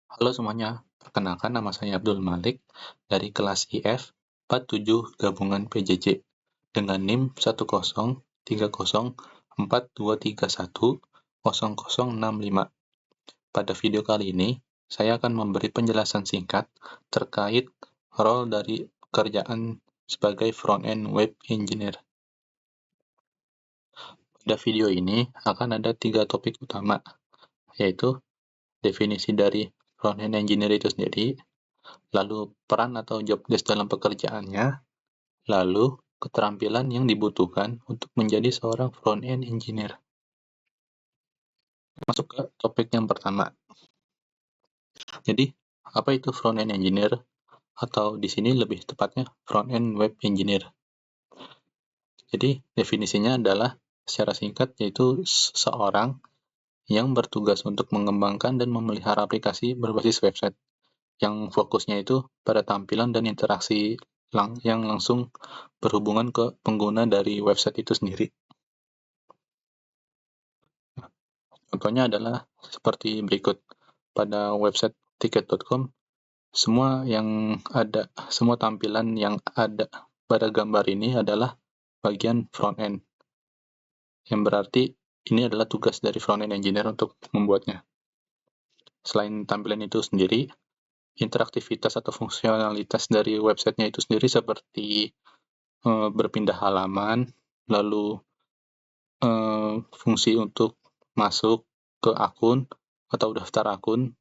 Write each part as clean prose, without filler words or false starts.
Halo semuanya, perkenalkan nama saya Abdul Malik dari kelas IF 47 Gabungan PJJ dengan NIM 1030423100065. Pada video kali ini, saya akan memberi penjelasan singkat terkait role dari pekerjaan sebagai front-end web engineer. Pada video ini akan ada 3 topik utama, yaitu definisi dari front-end engineer itu sendiri, lalu peran atau job desk dalam pekerjaannya, lalu keterampilan yang dibutuhkan untuk menjadi seorang front-end engineer. Masuk ke topik yang pertama. Jadi, apa itu front-end engineer? Atau di sini lebih tepatnya front-end web engineer. Jadi, definisinya adalah secara singkat yaitu seseorang yang bertugas untuk mengembangkan dan memelihara aplikasi berbasis website yang fokusnya itu pada tampilan dan interaksi yang langsung berhubungan ke pengguna dari website itu sendiri. Contohnya adalah seperti berikut. Pada website tiket.com, semua tampilan yang ada pada gambar ini adalah bagian front end. Yang berarti ini adalah tugas dari front end engineer untuk membuatnya. Selain tampilan itu sendiri, interaktivitas atau fungsionalitas dari websitenya itu sendiri seperti berpindah halaman, lalu fungsi untuk masuk ke akun atau daftar akun,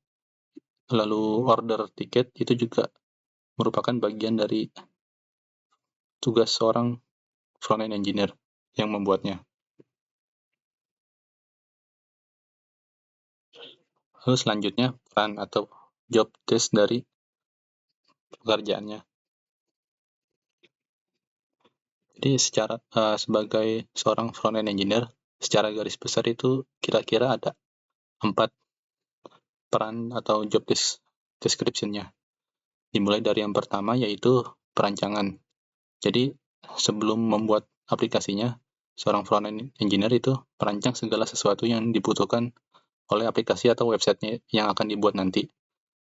lalu order tiket, itu juga merupakan bagian dari tugas seorang front-end engineer yang membuatnya. Lalu selanjutnya, peran atau job desk dari pekerjaannya. Jadi sebagai seorang front-end engineer, secara garis besar itu kira-kira ada 4 peran atau job description-nya. Dimulai dari yang pertama yaitu perancangan. Jadi sebelum membuat aplikasinya, seorang front-end engineer itu merancang segala sesuatu yang dibutuhkan oleh aplikasi atau website-nya yang akan dibuat nanti.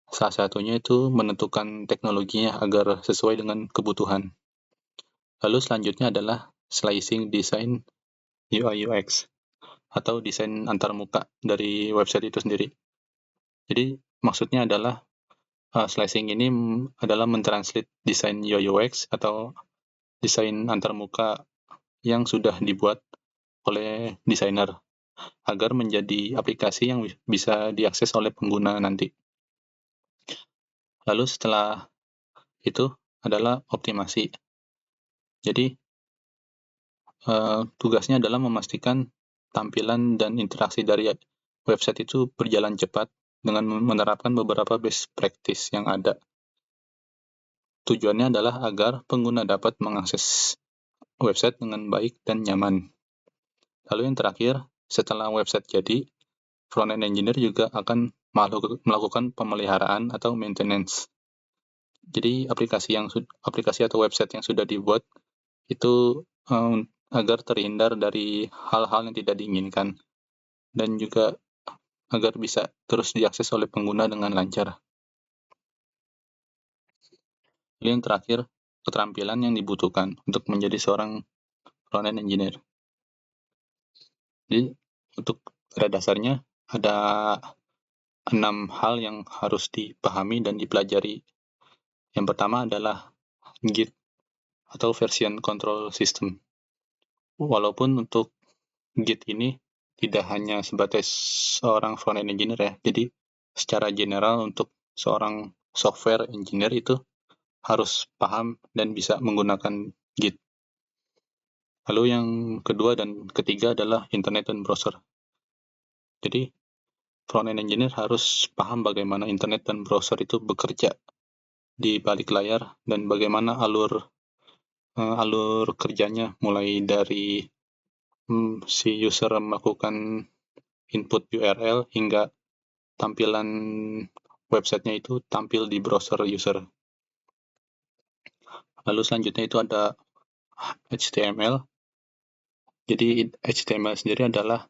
Salah satunya itu menentukan teknologinya agar sesuai dengan kebutuhan. Lalu selanjutnya adalah slicing design UI UX atau desain antarmuka dari website itu sendiri. Jadi maksudnya adalah slicing ini adalah mentranslate desain UI UX atau desain antarmuka yang sudah dibuat oleh desainer agar menjadi aplikasi yang bisa diakses oleh pengguna nanti. Lalu setelah itu adalah optimasi. Jadi tugasnya adalah memastikan tampilan dan interaksi dari website itu berjalan cepat dengan menerapkan beberapa best practice yang ada. Tujuannya adalah agar pengguna dapat mengakses website dengan baik dan nyaman. Lalu yang terakhir, setelah website jadi, front-end engineer juga akan melakukan pemeliharaan atau maintenance. Jadi aplikasi atau website yang sudah dibuat itu agar terhindar dari hal-hal yang tidak diinginkan dan juga agar bisa terus diakses oleh pengguna dengan lancar. Lalu yang terakhir, keterampilan yang dibutuhkan untuk menjadi seorang front-end engineer. Jadi untuk pada dasarnya ada 6 hal yang harus dipahami dan dipelajari. Yang pertama adalah Git atau version control system. Walaupun untuk Git ini tidak hanya sebatas seorang front-end engineer ya, jadi secara general untuk seorang software engineer itu harus paham dan bisa menggunakan Git. Lalu yang kedua dan ketiga adalah internet dan browser. Jadi front-end engineer harus paham bagaimana internet dan browser itu bekerja di balik layar dan bagaimana alur kerjanya, mulai dari si user melakukan input URL hingga tampilan websitenya itu tampil di browser user. Lalu selanjutnya itu ada HTML. Jadi HTML sendiri adalah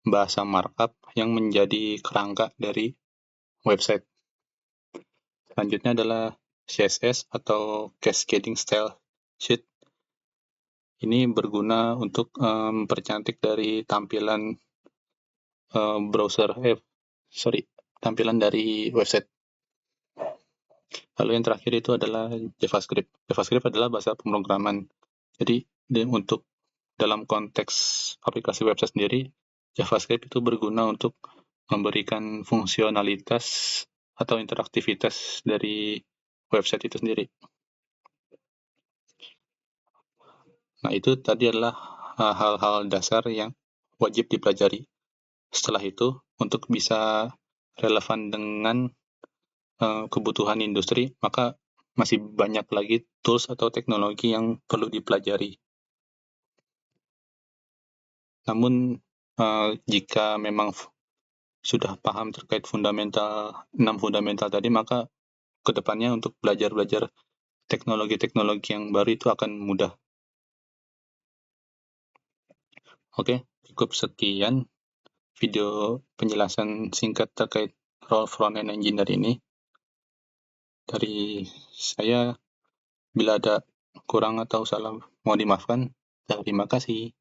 bahasa markup yang menjadi kerangka dari website. Selanjutnya adalah CSS atau Cascading Style Sheet. Ini berguna untuk mempercantik dari tampilan tampilan dari website. Lalu yang terakhir itu adalah JavaScript. JavaScript adalah bahasa pemrograman. Jadi untuk dalam konteks aplikasi website sendiri, JavaScript itu berguna untuk memberikan fungsionalitas atau interaktivitas dari website itu sendiri. Nah, itu tadi adalah hal-hal dasar yang wajib dipelajari. Setelah itu, untuk bisa relevan dengan kebutuhan industri, maka masih banyak lagi tools atau teknologi yang perlu dipelajari. Namun, jika memang sudah paham terkait 6 fundamental tadi, maka kedepannya untuk belajar teknologi-teknologi yang baru itu akan mudah. Oke, cukup sekian video penjelasan singkat terkait role front-end engineer ini. Dari saya, bila ada kurang atau salah mohon dimaafkan. Terima kasih.